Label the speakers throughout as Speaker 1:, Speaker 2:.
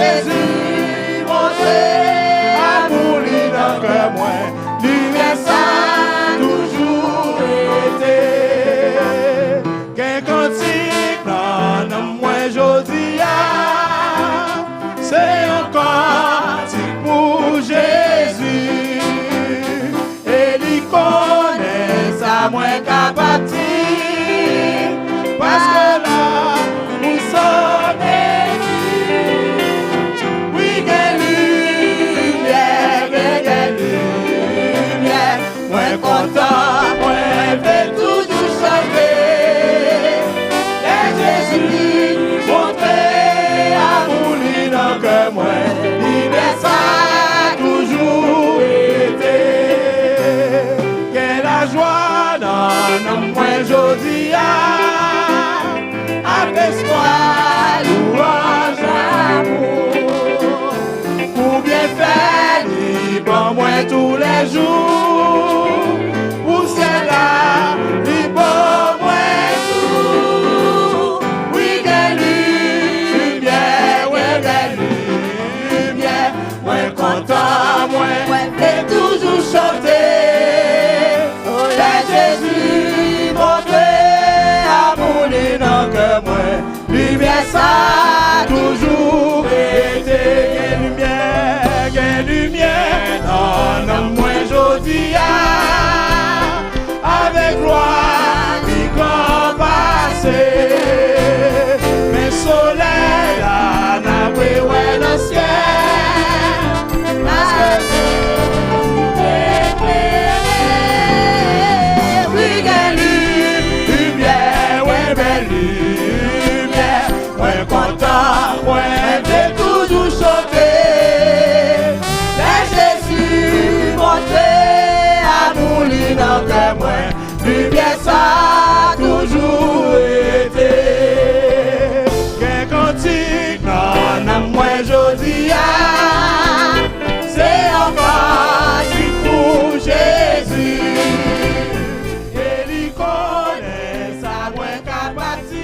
Speaker 1: Jésus, montré amour li dans cœur moi, lumière ça toujours été. Qu'un cantique non moi jodi c'est un cantique pour Jésus. Et il connaît ça moins qu'à bâtir, parce que là nous sommes bénis. Oui, quelle lumière, moins content, moins fait toujours chanter. Et Jésus montrer amour li dans cœur moi, lumière ça toujours été. Quelle la joie dans moi jodi avec espoir, louange, amour, pour bien faire libre moi tous les jours, pour cela libre moi tout. Oui, quelle lumière, ouais, quelle lumière, moi content, moi fait toujours chanter. Jésus montré amour li dans cœur moi, lumière ça toujours été. Quelle lumière dans moi jodi avec gloire qui grand passé. Mais soleil là n'a pas ouais dans le ciel, parce que ouais, j'ai toujours chanté. Mais Jésus montré amour li dans cœur moi, lumière ça toujours été. Qu'un cantique non moi jodi c'est un cantique pour Jésus. Et il connaît ça moins qu'à bâtir,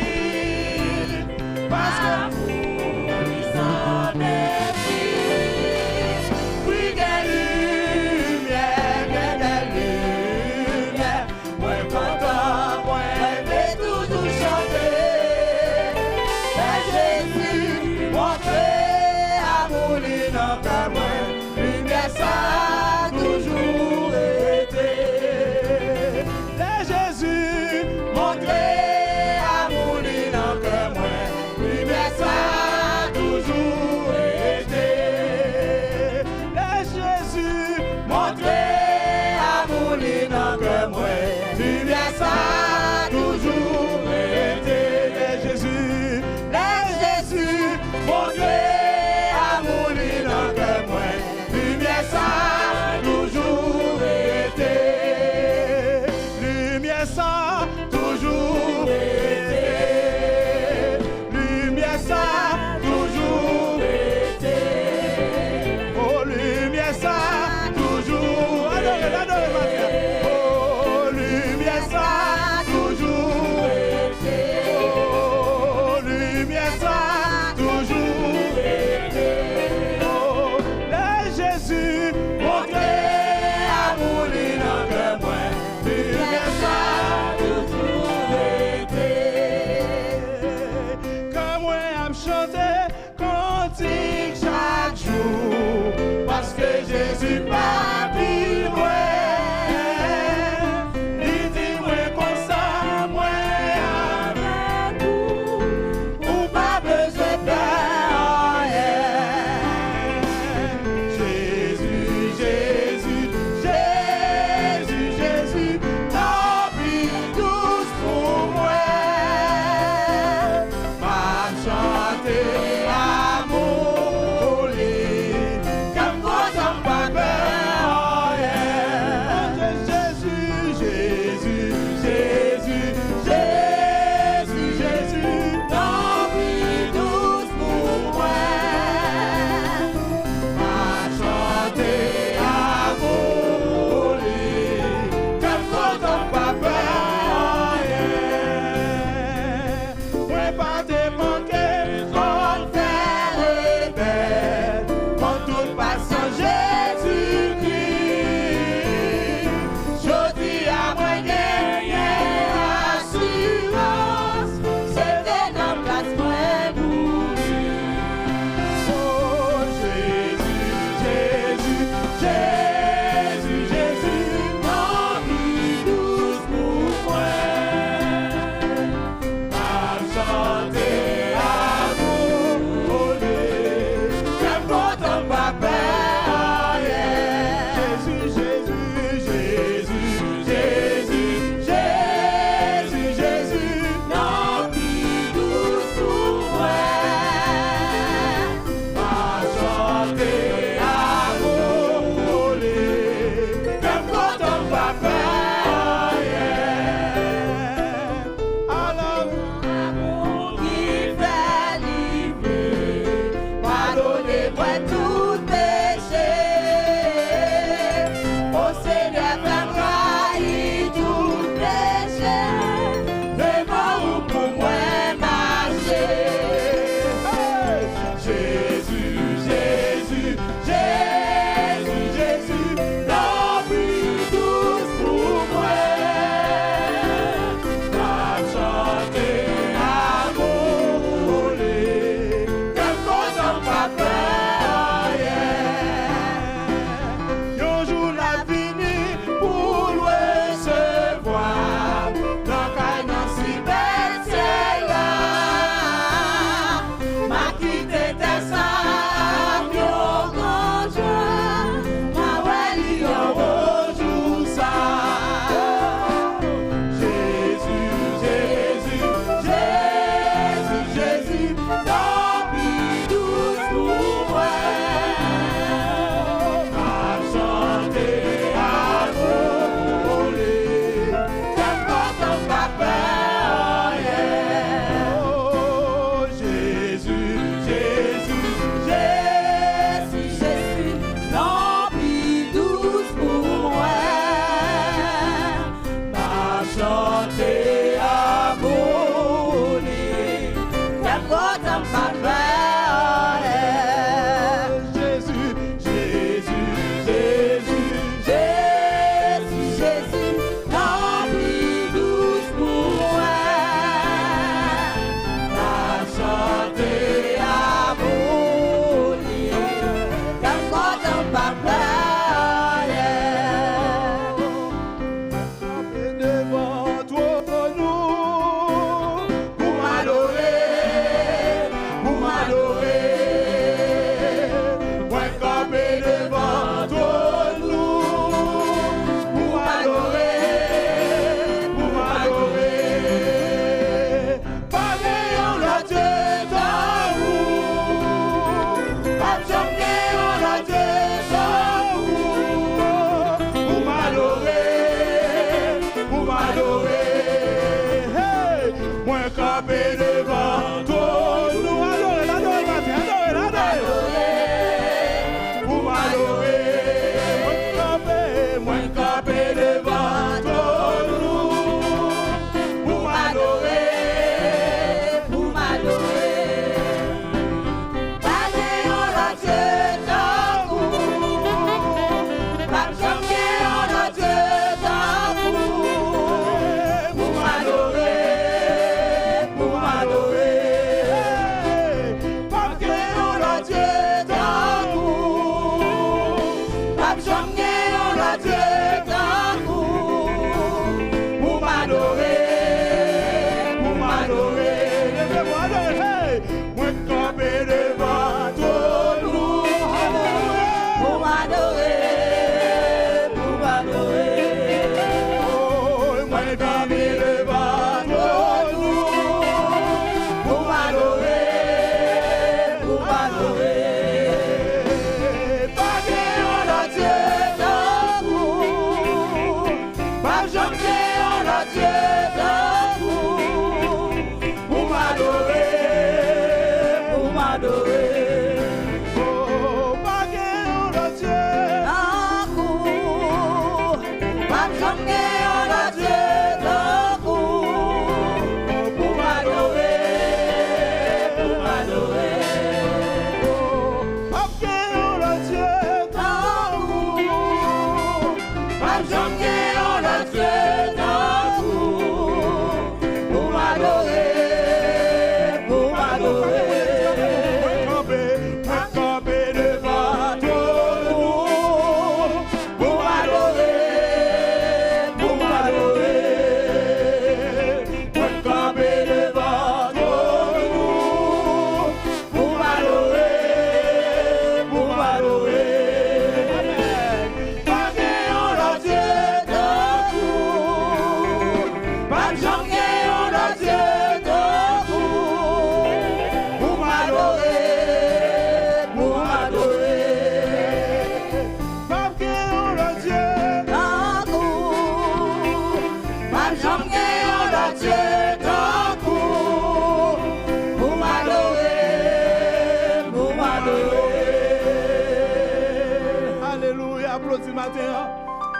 Speaker 1: parce que Jésus pas plus loin. Il dit moi comme ça, moi avec vous, ou pas besoin de rien. Jésus, Jésus, Jésus, Jésus, tant pis douce pour moi. M'a chanter amour.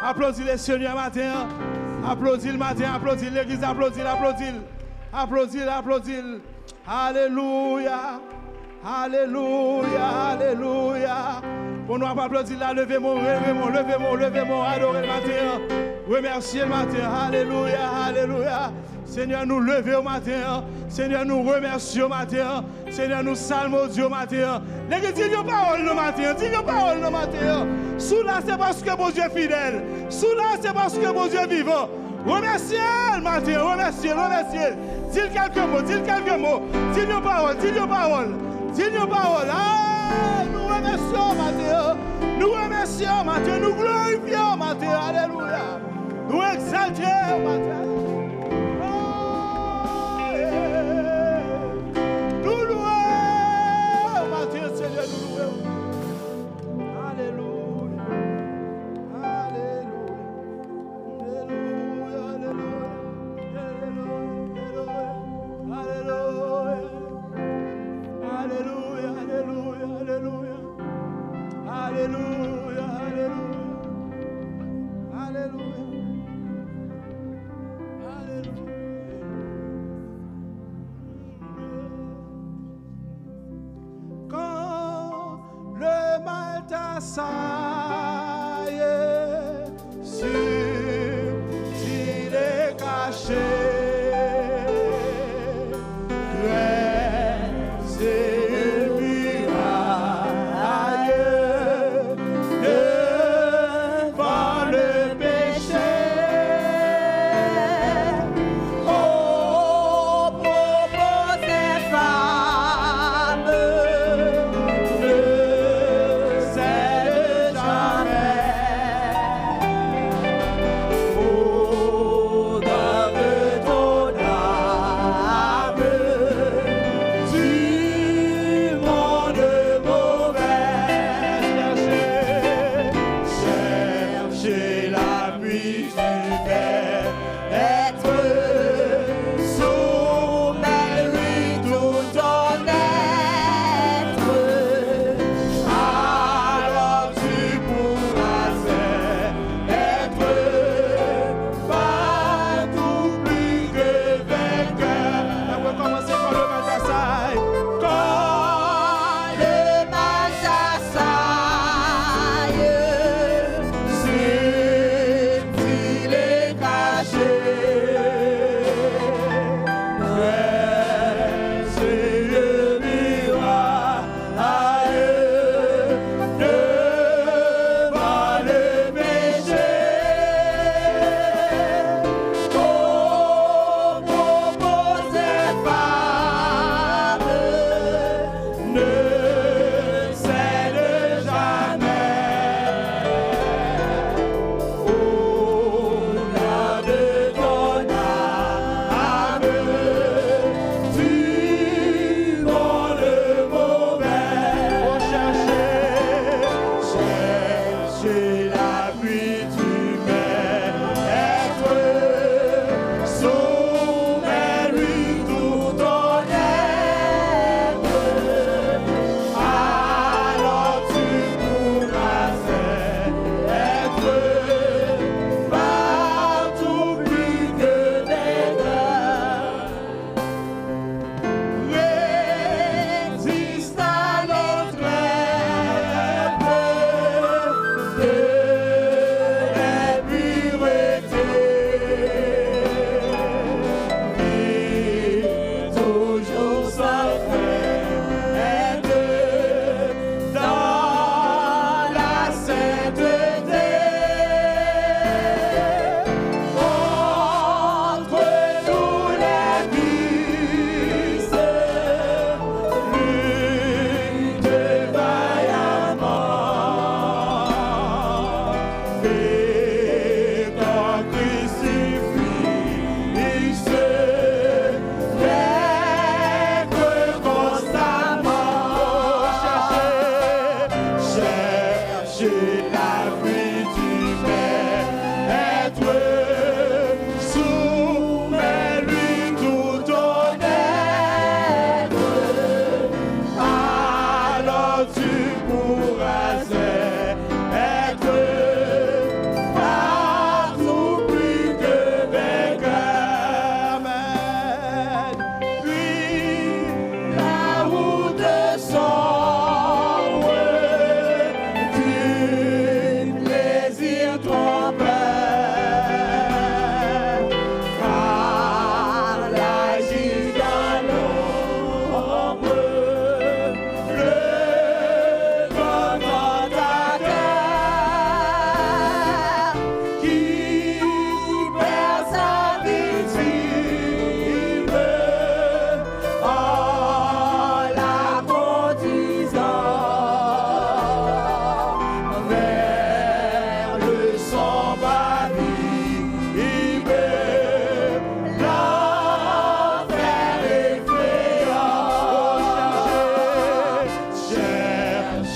Speaker 2: Applaudis les Seigneur matin. Applaudis le matin, applaudis l'église, applaudis, applaudis. Applaudis, applaudis. Alléluia. Alléluia, alléluia. Pour nous applaudir là, levez-moi, levez-moi, adorez le matin. Remerciez le matin. Alléluia, alléluia. Seigneur, nous levons au matin. Seigneur, nous remercions au matin. Seigneur, nous salmons Dieu au matin. L'église dit une parole le matin. Dis une parole le matin. Sous là, c'est parce que mon Dieu est fidèle. Sous là, c'est parce que mon Dieu est vivant. Remerciez le matin. Remerciez. Dis quelques mots. Dis une parole. Dis une parole. Ah, nous remercions au matin. Nous remercions au matin. Nous glorifions au matin. Alléluia. Nous exaltons au matin.
Speaker 1: Oh,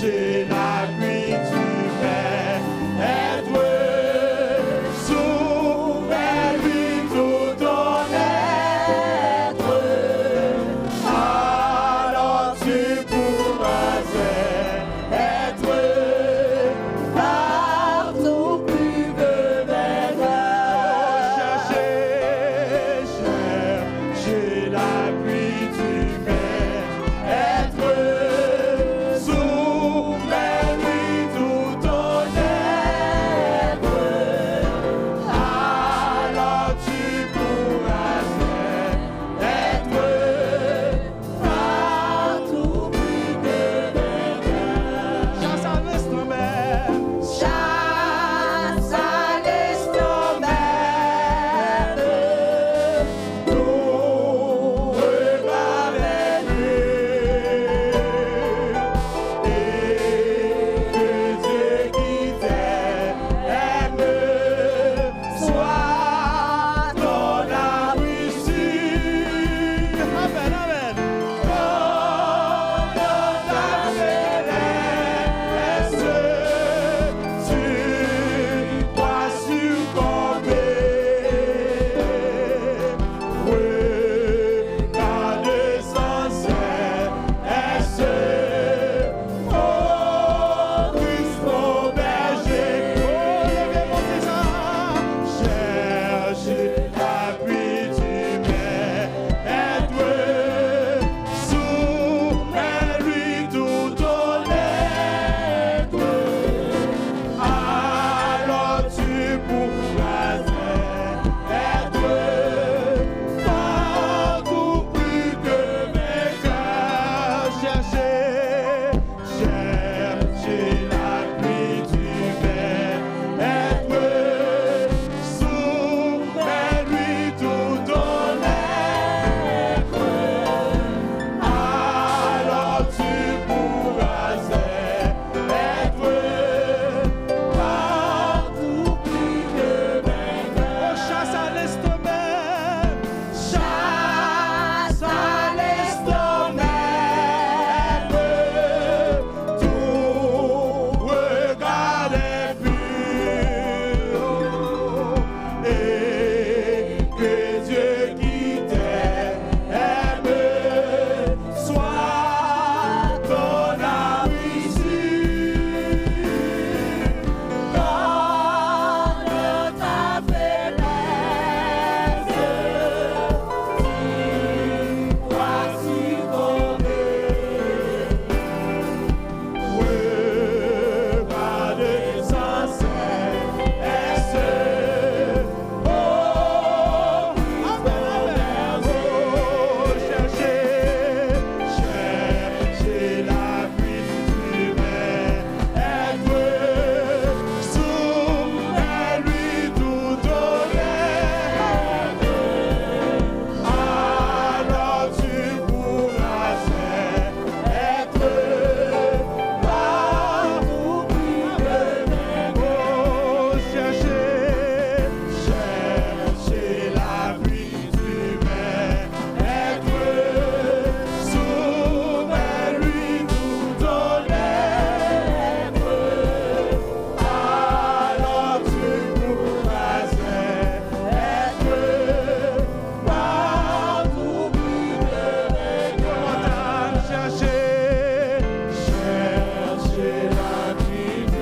Speaker 2: chercher l'appui du Père, être soumis lui tout ton être, alors tu pourras être partout plus que vainqueur. Chercher l'appui du Père, être soumis-lui tout ton être, alors tu pourras être partout plus que vainqueur. Chasse à l'instrument, chasse à l'instrument, tout regarde lui, et que Dieu qui t'aime soit ton abri sûr. Amen, amen. Quand ta faiblesse, tu dois succomber. Regarde sans cesse, oh Christ mon berger. Oh, levez-moi ça. Cherchez l'appui du Père, être soumis-lui tout ton être, alors tu pourras être partout plus que vainqueur. Cherchez l'appui du Père, être soumis-lui tout ton être, alors tu pourras être partout plus que vainqueur. Oh, chasse à l'estomac, chasse à l'estomac, tout regard est pur, et que Dieu qui t'aime soit ton abri sûr. Quand ta faiblesse, tu dois succomber. Regarde sans cesse, oh, amen, oh, cherchez l'appui du Père, être soumis-lui tout ton être, alors tu pourras être partout plus que vainqueur. Cherchez l'appui du Père, être soumis-lui tout ton être, alors tu pourras être partout plus que vainqueur. Cherchez l'appui du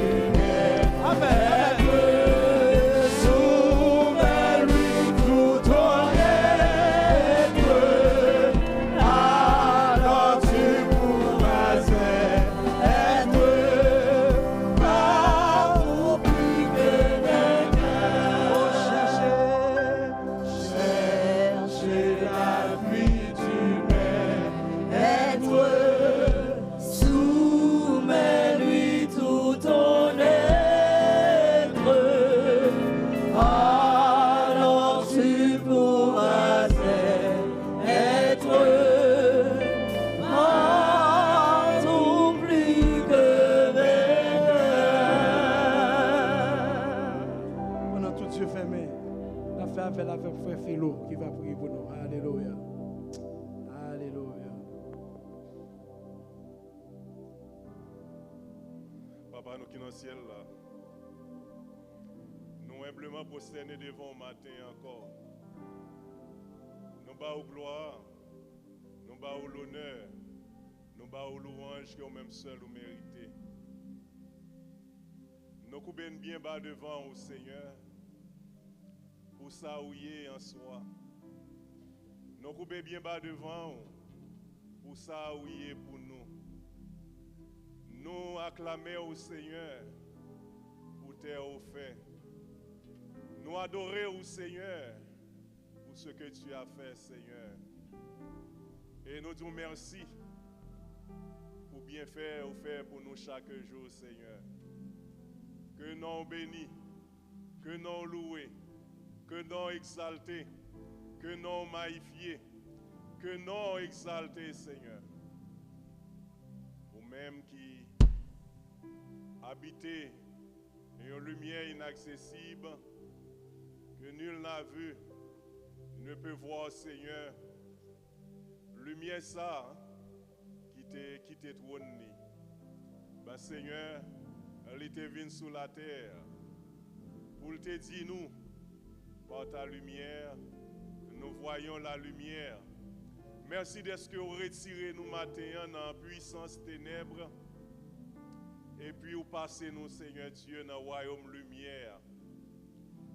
Speaker 2: Père, être soumis-lui tout ton être, alors tu pourras être partout plus que vainqueur. Cherchez l'appui du Père, être soumets-lui tout ton être, alors tu pourras être partout plus que vainqueur. Pendant tout Dieu fermé, la fait appel avec frère Philo qui va prier pour nous. Alléluia. Alléluia.
Speaker 3: Papa, nous qui sommes dans le ciel là, nous humblement prosternés devant le matin encore. Nous bas gloire, nous bas l'honneur, nous bas louange que même seul nous méritez. Nous coupons bien bas devant au Seigneur pour ça où il est en soi. Nous coupons bien bas devant pour ça où il est pour nous. Nous acclamons au Seigneur pour tes offertes. Nous adorons au Seigneur pour ce que tu as fait, Seigneur. Et nous disons merci pour bien faire pour nous chaque jour, Seigneur. Que nous bénis, que nous loués, que nous exaltés, que nous magnifiés, que nous exaltés, Seigneur. Vous-même qui habitez une lumière inaccessible que nul n'a vu, ne peut voir, Seigneur. Lumière ça qui t'est trôné. Ben, Seigneur, elle était venue sur la terre pour te dire nous, par ta lumière, nous voyons la lumière. Merci de ce que vous retirez nous matin dans la puissance ténèbres et puis vous passez nous, Seigneur Dieu, dans le royaume lumière.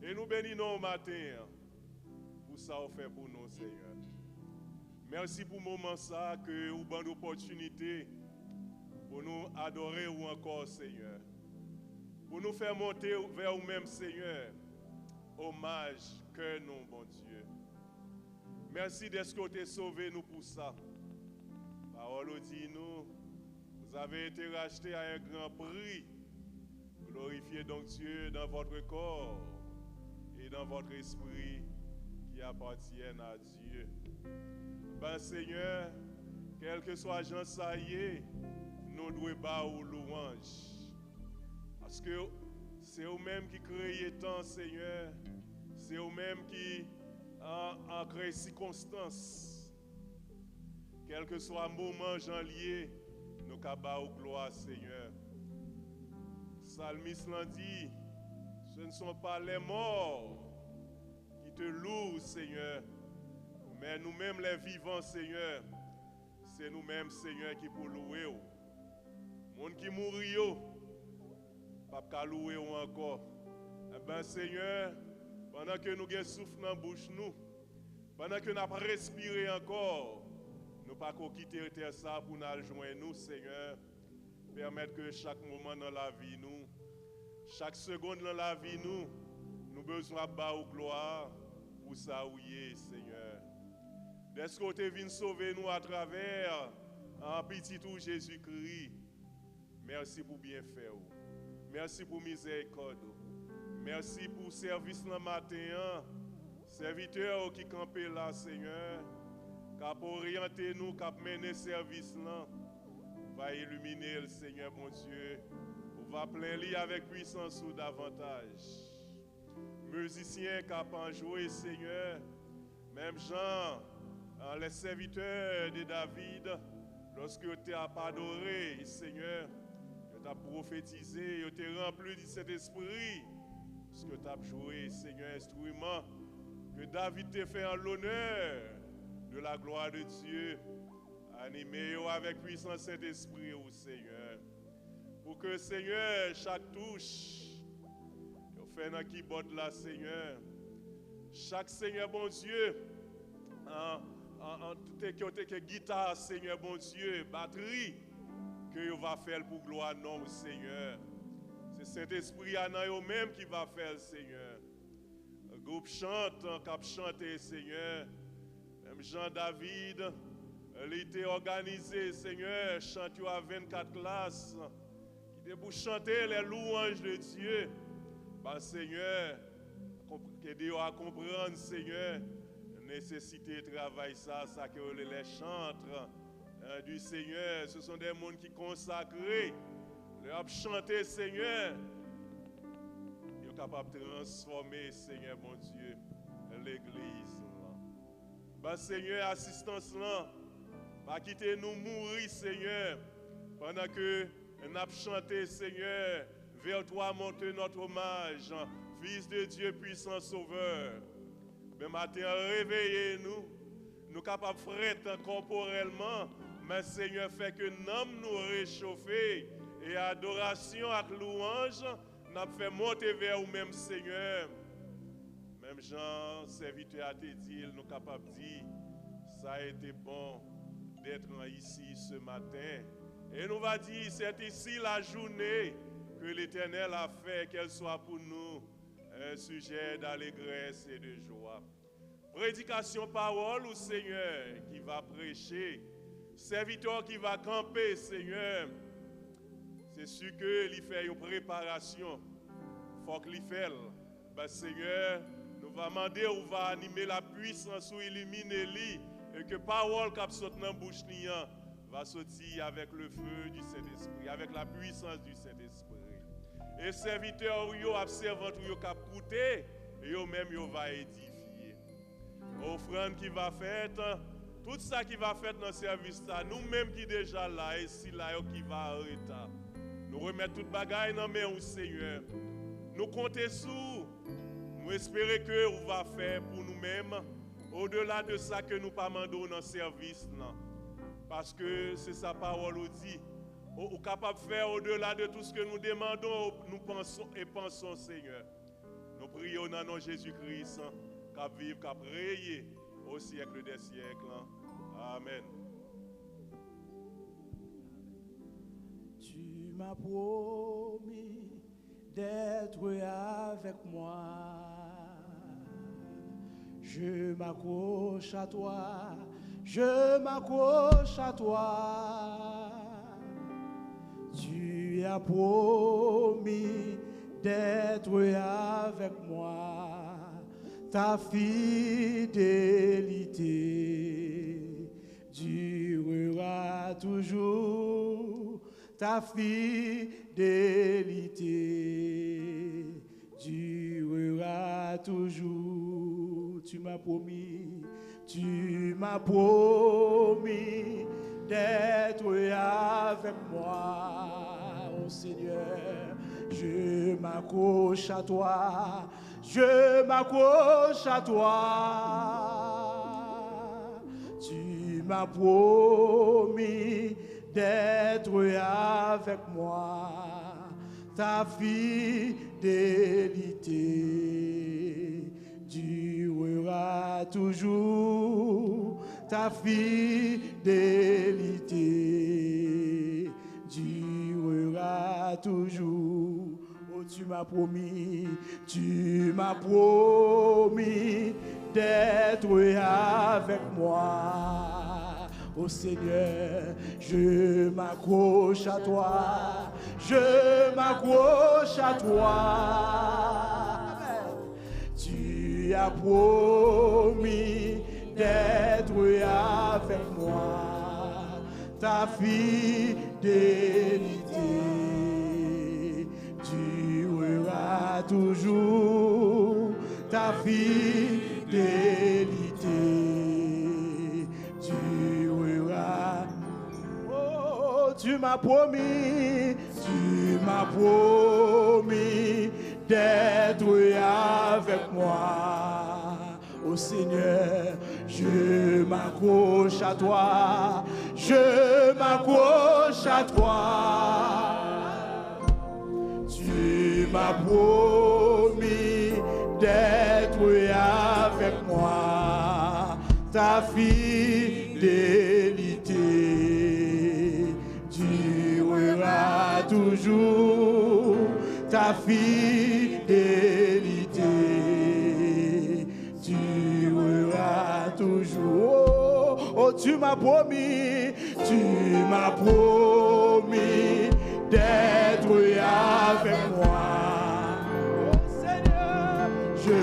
Speaker 3: Et nous bénissons matin pour ça vous fait pour nous, Seigneur. Merci pour le moment ça que vous avez l'opportunité pour nous adorer ou encore, Seigneur. Pour nous faire monter vers vous-même, Seigneur. Hommage que nous, bon Dieu. Merci de ce que tu as sauvé nous pour ça. Parole dit nous, vous avez été rachetés à un grand prix. Glorifiez donc Dieu dans votre corps et dans votre esprit qui appartiennent à Dieu. Ben Seigneur, quel que soit Jean Saillé, nous devons battre aux louanges. Parce que c'est vous-même qui créez tant, Seigneur. C'est vous-même qui en créé circonstances. Quel que soit le moment, Jean lié, nous avons gloire, Seigneur. Psalmiste l'a dit, ce ne sont pas les morts qui te louent, Seigneur, mais nous-mêmes les vivants, Seigneur, c'est nous-mêmes, Seigneur, qui pour louer. Les gens qui mourent, pas louer encore. Eh bien, Seigneur, pendant que nous avons souffle dans la bouche, pendant que nous avons respiré encore, nous ne pouvons pas quitter terre ça pour nous rejoindre nous, Seigneur. Permettre que chaque moment dans la vie, chaque seconde dans la vie, nous besoin de battre gloire pour ça, oui, Seigneur. Est-ce que tu viens sauver nous à travers un petit tout Jésus-Christ? Merci pour bien faire. Merci pour miséricorde. Merci pour le service le matin. Serviteur qui campent là, Seigneur. Qui a orienté nous, qui a mené le service là. Va illuminer le Seigneur, mon Dieu. On va plein lit avec puissance ou davantage. Musiciens qui a joué, Seigneur. Même Jean, les serviteurs de David, lorsque tu as adoré, Seigneur, tu as prophétisé, tu as rempli de cet esprit, ce que tu as joué, Seigneur, instrument, que David t'a fait en l'honneur de la gloire de Dieu, animé avec puissance Saint-Esprit, au Seigneur. Pour que, Seigneur, chaque touche, que fait dans qui botte là, Seigneur, chaque Seigneur, bon Dieu, que guitare, Seigneur, bon Dieu, batterie, que vous va faire pour gloire, non, Seigneur. C'est Saint-Esprit à nous-mêmes qui va faire, Seigneur. Le groupe chante, cap chanter, Seigneur. Même Jean-David, il était organisé, Seigneur, chante à 24 classes, qui était pour chanter les louanges de Dieu. Ben, Seigneur, que Dieu a comprendre, Seigneur, nécessité de travailler ça que les chantres du Seigneur, ce sont des gens qui consacrés, leur chanter, Seigneur, ils sont capables de transformer, Seigneur, mon Dieu, l'église. Ben, Seigneur, assistance là, pas quitter nous mourir, Seigneur, pendant que Nous avons chanté, Seigneur, vers toi monte notre hommage, Fils de Dieu puissant sauveur. Mais matin, réveillez-nous, nous capables de fretter corporellement, mais Seigneur fait que nous nous réchauffer et adoration avec louange, nous avons fait monter vers vous-même, Seigneur. Même Jean, serviteur, a dit, nous sommes capables de dire, ça a été bon d'être ici ce matin. Et nous va dire, c'est ici la journée que l'Éternel a fait, qu'elle soit pour nous un sujet d'allégresse et de joie. Prédication parole au Seigneur qui va prêcher, serviteur qui va camper, Seigneur. C'est sûr que il fait une préparation, faut qu'il fasse. Ben, Seigneur, nous va demander ou va animer la puissance ou illuminer lui et que parole qui sort dans la bouche va sortir avec le feu du Saint-Esprit, avec la puissance du Saint-Esprit. Et serviteurs ou observateurs ou qui écouter, et eux même va édifier. Offrande qui va faite, tout ça qui va fait dans le service là, nous-mêmes qui déjà là et si là qui va arrêter. Nous remettons toute bagaille dans main au Seigneur. Nous comptons sur, nous espérons que vous va faire pour nous-mêmes, au-delà de ça que nous pas demandons dans le service là. Parce que c'est sa parole nous dit. Nous sommes capables de faire au-delà de tout ce que nous demandons, nous pensons et pensons, Seigneur. Nous prions dans nom Jésus-Christ, qu'à vivre, qu'à prier au siècle des siècles. Amen.
Speaker 1: Tu m'as promis d'être avec moi. Je m'accroche à toi. Je m'accroche à toi. Tu as promis d'être avec moi. Ta fidélité durera toujours. Ta fidélité durera toujours. Tu m'as promis. Tu m'as promis d'être avec moi, oh Seigneur. Je m'accroche à toi, je m'accroche à toi. Tu m'as promis d'être avec moi, ta fidélité durera toujours, ta fidélité durera toujours. Oh, tu m'as promis d'être avec moi. Oh Seigneur, je m'accroche à toi, je m'accroche à toi. Tu as promis d'être avec moi, ta fidélité durera toujours, ta fidélité durera. Oh, tu m'as promis d'être avec moi. Oh Seigneur, je m'accroche à toi, je m'accroche à toi. Tu m'as promis d'être avec moi, ta fidélité durera toujours, ta fidélité durera toujours. Oh, tu m'as promis d'être avec moi. Oh Seigneur, je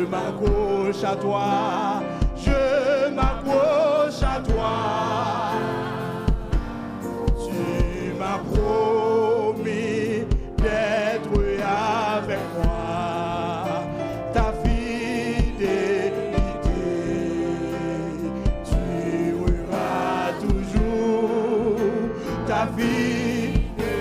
Speaker 1: m'accroche à toi, je m'accroche à toi. Tu m'as promis d'être avec moi, ta fidélité durera toujours, ta fidélité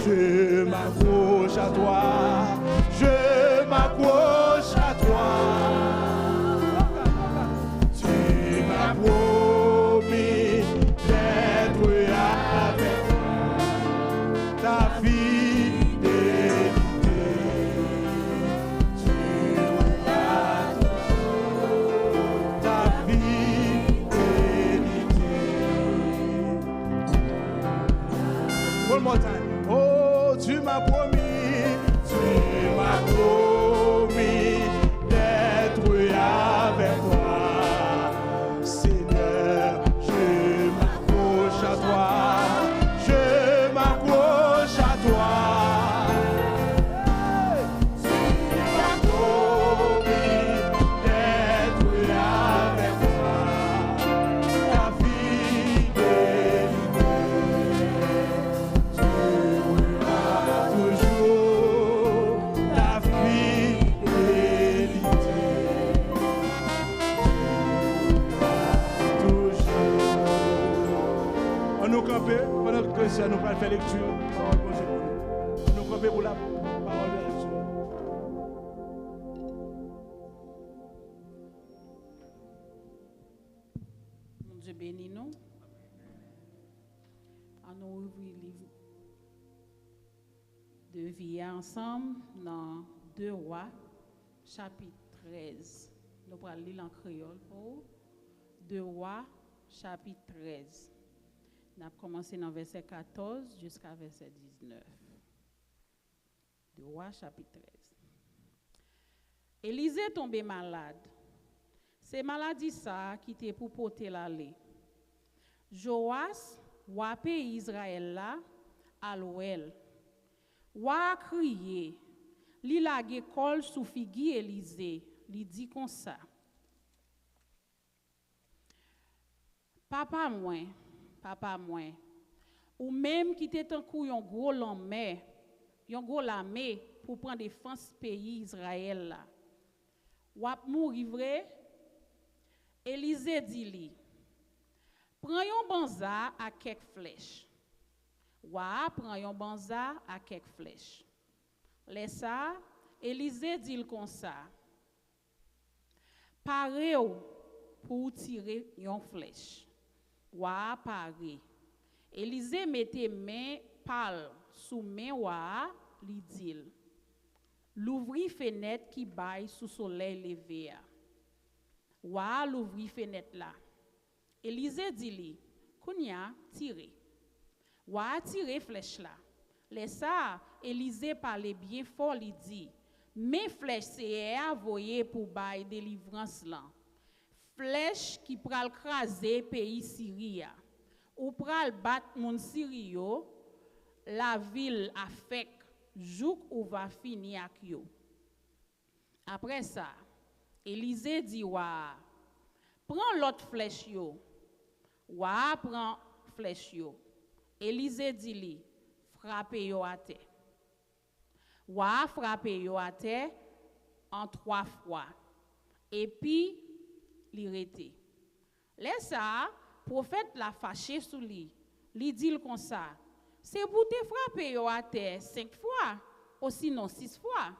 Speaker 2: Je m'accroche à toi, je m'accroche à toi. Tu m'as promis d'être avec moi, ta fidélité. Tu m'as toujours ta fidélité. One more time. Oh, tu m'as promis d'être avec toi. Seigneur, je m'accroche à toi, je m'accroche à toi. Tu m'as promis d'être avec moi, ta fidélité. Pendant que Christian nous va faire lecture, nous camper pour la parole de lecture.
Speaker 4: Mon Dieu bénit nous. On nous ouvre le livre de vie ensemble dans 2 Rois, chapitre 13. Nous allons lire en créole pour 2 Rois, chapitre 13. On a commencé dans verset 14 jusqu'à verset 19. 2 Rois, chapitre 13. Élisée tombé malade. C'est maladie ça qui était pour porter l'aller. Joas, roi pays Israël là, à l'ouel. Roi crié, li lage kol sous figi Élisée, li dit comme ça. Papa moi, ou même qui était un coup yon gros lamé pour prendre défense pays Israël là. Wap mourir vrai? Élisée dit li, prends yon banza à quelques flèches. Wa prend yon banza à quelques flèches. Laisse ça, Élisée dit comme ça. Paré pour tirer yon flèche. Wa paré. Élisée mettait main pâle sous main wa li dit. L'ouvri fenêtre qui baille sous soleil levé. Wa l'ouvri fenêtre là. Élisée dit li, kounya tire. Wa tire flèche là. Laisse ça, Élisée parlait bien fort, li dit, mes flèches c'est envoyé pour bail délivrance là. Flèche qui pral craser pays Syria. Ou pral battre mon Syrio, la ville affect jouk ou va finir ak yo. Après ça, Élisée dit wa, prends l'autre flèche yo. Wa prend flèche yo. Élisée dit li, frappe yo à terre. Wa frappe yo à terre en 3 fois. Et puis li rete. Laisse ça, prophète la fâché sous li. Li dit comme ça. C'est pour te frapper yo à terre 5 fois, ou sinon 6 fois.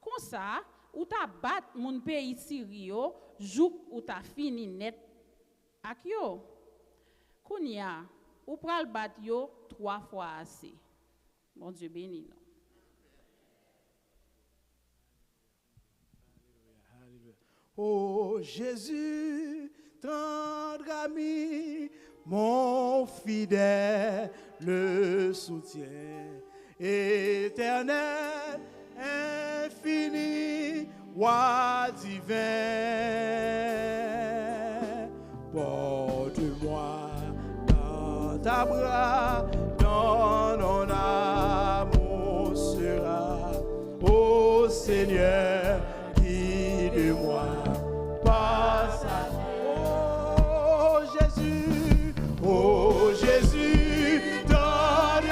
Speaker 4: Comme ça, ou ta bat mon pays Syrio, jouk ou ta fini net ak yo. Kounya, ou pral bat yo 3 fois assez. Mon Dieu béni nous.
Speaker 2: Oh Jésus, tendre ami, mon fidèle le soutien, éternel, infini, roi divin. Porte-moi dans ta bras, dans ton amour sera, ô Seigneur, guide-moi. Oh Jésus, ton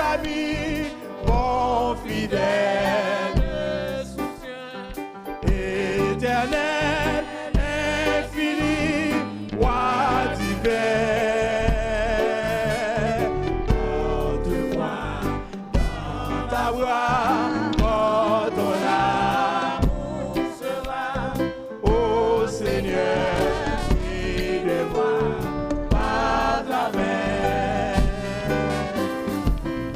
Speaker 2: ami, mon fidèle soutien, éternel, infini, roi divin. Porte-moi dans ta voix, quand ton amour sera, ô Seigneur, guide-moi par ta main.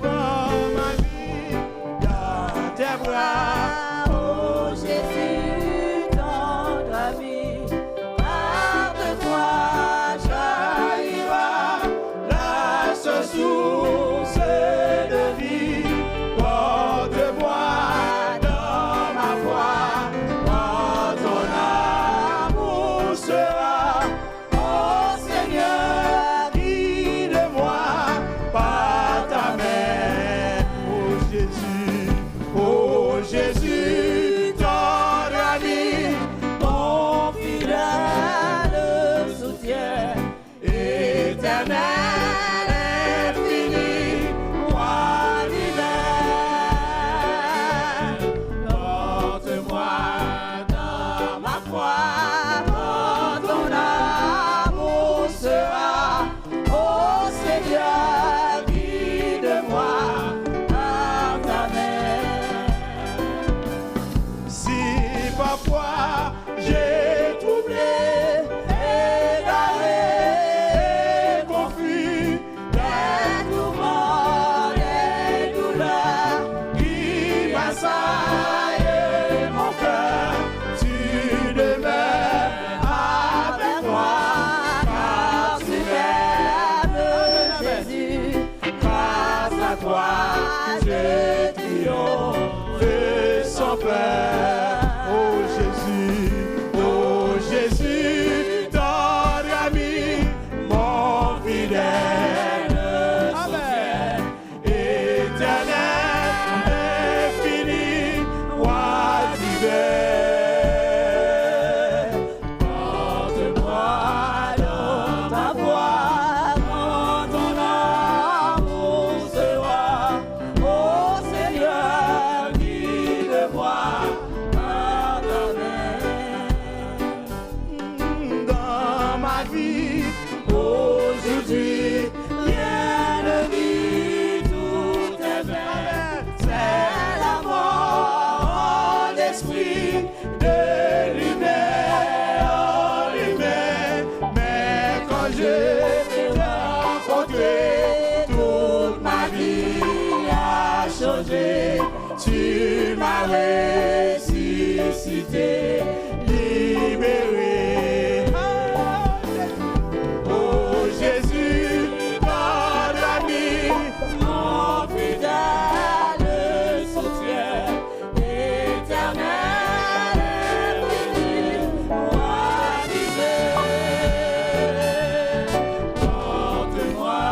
Speaker 2: Dans ma vie, dans tes bras,
Speaker 1: Oh Jésus, dans ta vie, par de toi jaillira
Speaker 2: la seule source de vie. Porte-moi dans ma foi, quand ton amour sera, ô Seigneur, guide-moi par ta main. Oh Jésus, tendre ami,
Speaker 1: mon fidèle soutien,
Speaker 2: éternel, infini, roi divin. Porte-moi dans ma foi,
Speaker 1: quand ton amour sera, ô Seigneur, guide-moi par ta main.
Speaker 2: si parfois j'ai troublé, égaré, confus,
Speaker 1: Les tourments, les douleurs,
Speaker 2: qui m'assaillent mon cœur, tu demeures avec moi, car tu m'aimes,
Speaker 1: Jésus,
Speaker 2: grâce à toi, je triomphe sans peur. Oh Jésus, tendre ami, mon fidèle soutien, éternel, infini, roi divin. Porte-moi dans ta voix,
Speaker 1: quand ton amour sera, ô Seigneur, guide-moi par ta main.
Speaker 2: dans ma vie. Aujourd'hui, rien ne vit, tout est vain. C'est la mort en l'esprit de l'humain, en l'humain. Mais quand je t'ai rencontré, toute ma vie a changé. Tu m'as ressuscité, libéré. Oh Jésus, ton ami,
Speaker 1: Mon fidèle soutien, éternel, infini, roi divin.
Speaker 2: porte-moi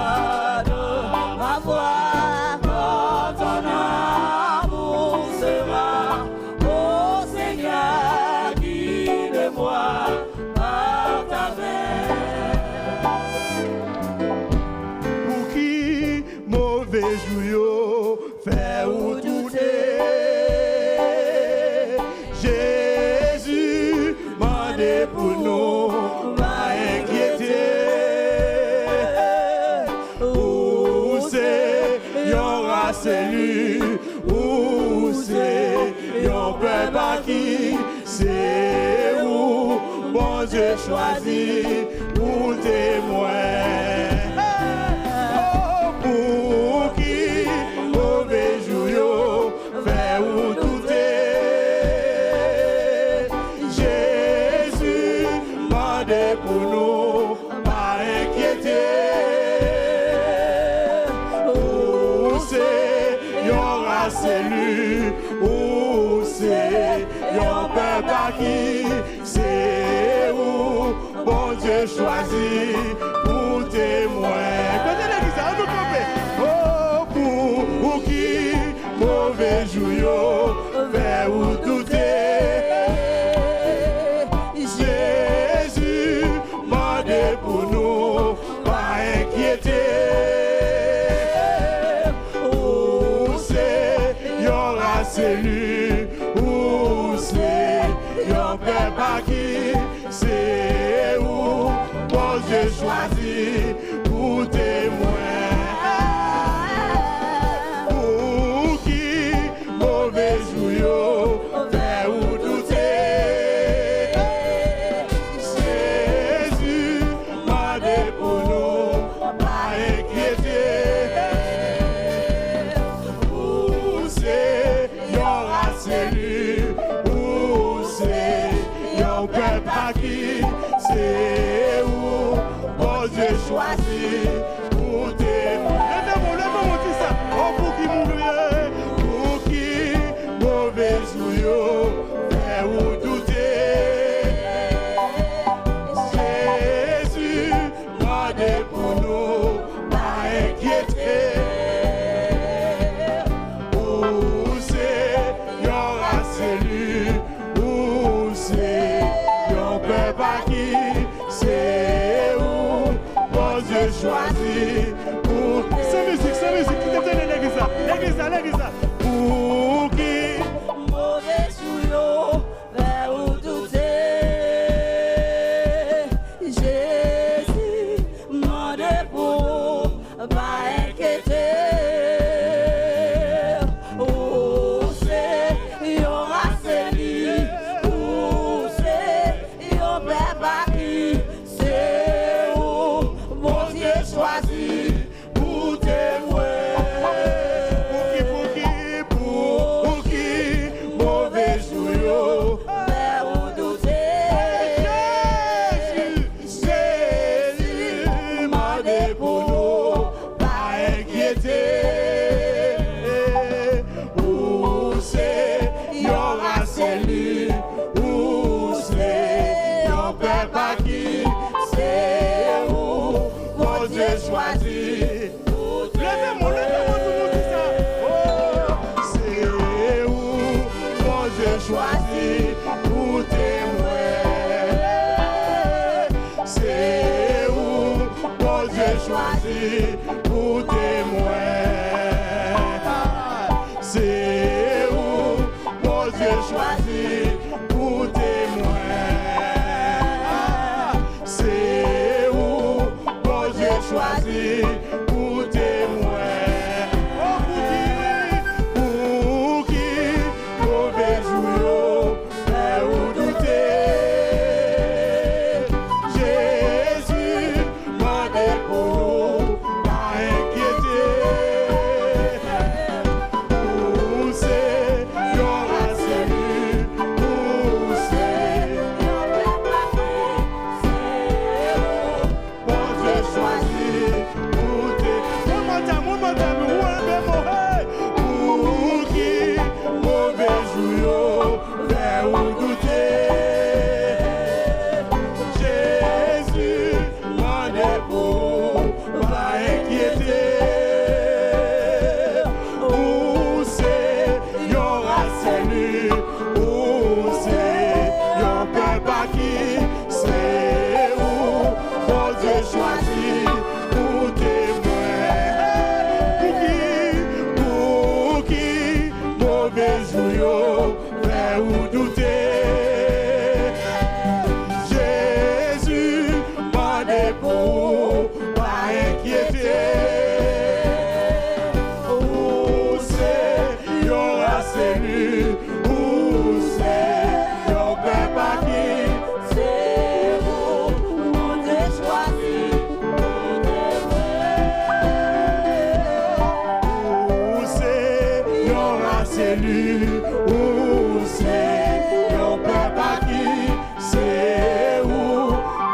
Speaker 1: Dans ma voix, quand ton amour sera, ô Seigneur, guide-moi par ta main.
Speaker 2: pour qui mauvais jouyau fait ou douter. Jésus mandé pour nous, pas inquiéter. Où c'est, y aura celui, où c'est, yon peuple à qui, c'est où, bon Dieu choisit pour témoin. Oh, pour qui mauvais jouyau fait ou douter. Jésus mandé pour nous, pas inquiéter. Où c'est, y aura celui, où c'est, yon peuple à qui, c'est où, bon Dieu choisit pour témoin. Côté l'église, on nous compte. Oh, pour qui mauvais jouyau fait ou douter. Jésus mandé pour nous, pas inquiéter. Où c'est, y aura celui, où c'est, yon peuple à qui, c'est où, bon Dieu choisit pour témoin. Pour qui choisi pour... Sans musique, qui te donne l'église là. Pour qui?
Speaker 1: Mauvais sous l'eau, vers où douter. Jésus, demande pour pas inquiéter. Oh, c'est, il y aura celui, oh, c'est, il y aura pas qui, c'est où, mon Dieu choisi pour témoin.
Speaker 2: Pour qui? Mauvais joyau.
Speaker 1: Vers où douter.
Speaker 2: Jésus, demandez pour nous, pas inquiéter. Où c'est, y aura celui, où c'est, y'en perd pas qui, c'est où, mon Dieu choisit. Levez-moi, tout le monde dit ça. Oh, c'est où, mon Dieu choisit pour témoin. C'est où, mon Dieu choisit pour témoin. C'est où, mon Dieu choisit pour témoin. C'est où, mon Dieu choisit pour témoin. Oh, pour qui, mauvais joyau, fait ou douter. Jésus, demandez pour nous, pas inquiéter. Où c'est, y aura celui, où c'est, mon Dieu choisit pour tes... One more time, hey! Pour qui, mauvais joyau, fait ou douter. Jésus, demandez pour pas inquiéter. Où c'est, y aura celui, où c'est, y'en perd pas qui, c'est où, mon Dieu choisit pour témoin. Pour qui, mauvais joyau, fait ou douter. Jésus, demandez pour pas inquiéter. Où c'est, y aura celui, où c'est, y'en perd pas qui,
Speaker 1: C'est où, mon Dieu choisit pour témoin.
Speaker 2: où c'est, y aura celui, où c'est, y'en perd pas qui, c'est où,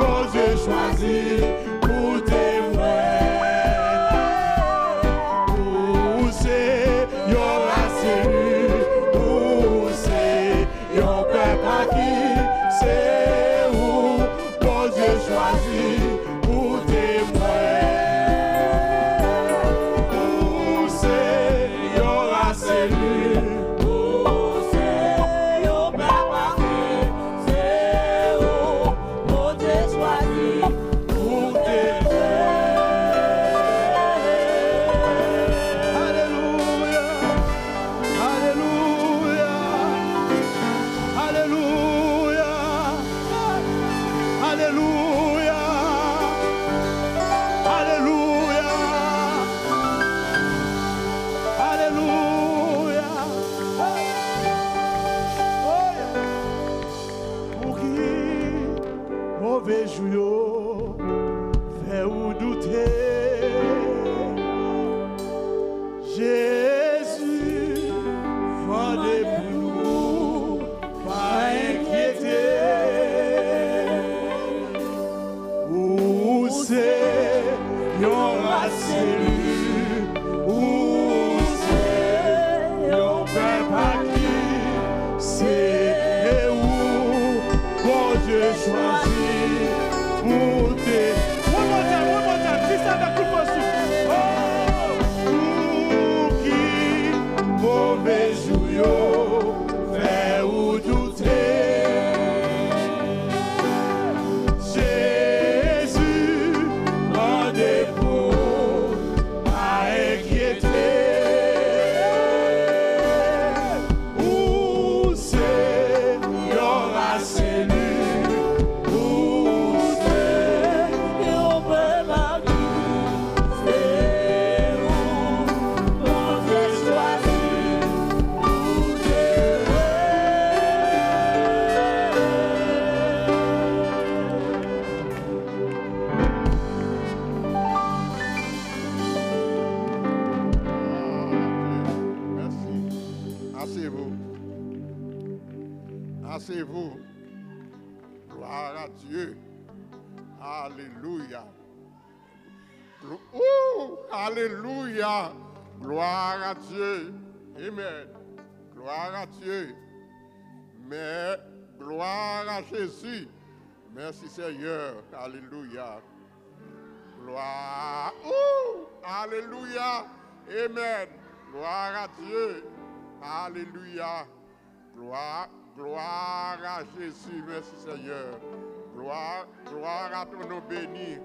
Speaker 2: mon Dieu choisit pour témoin. Où c'est, y aura celui, où c'est, y'en perd pas qui, c'est où, mon Dieu choisit pour témoin. Où c'est, y aura celui,
Speaker 1: Où c'est, yo papa qui, c'est où, mon Dieu choisit
Speaker 2: pour témoin. Alléluia, Alléluia, Alléluia, Alléluia, Alléluia, Alléluia. Oh, yeah. Pour qui, mauvais joyau, fait ou douter. Jésus, demandez pour nous, pas inquiéter. Où c'est, y aura celui, où c'est, y'en perd pas qui, c'est où, mon Dieu choisit pour tes... One more time, dis ça d'un coup de poing. Oh, pour qui, mauvais joyau, fait ou douter. Jésus, demandez pour
Speaker 5: Asseyez-vous. Gloire à Dieu. Alléluia. Alléluia. Gloire à Dieu. Amen. Gloire à Dieu. Mais gloire à Jésus. Merci Seigneur. Alléluia. Gloire. Alléluia. Amen. Gloire à Dieu. Alléluia. Gloire à Jésus. Merci Seigneur. Gloire à ton nom béni.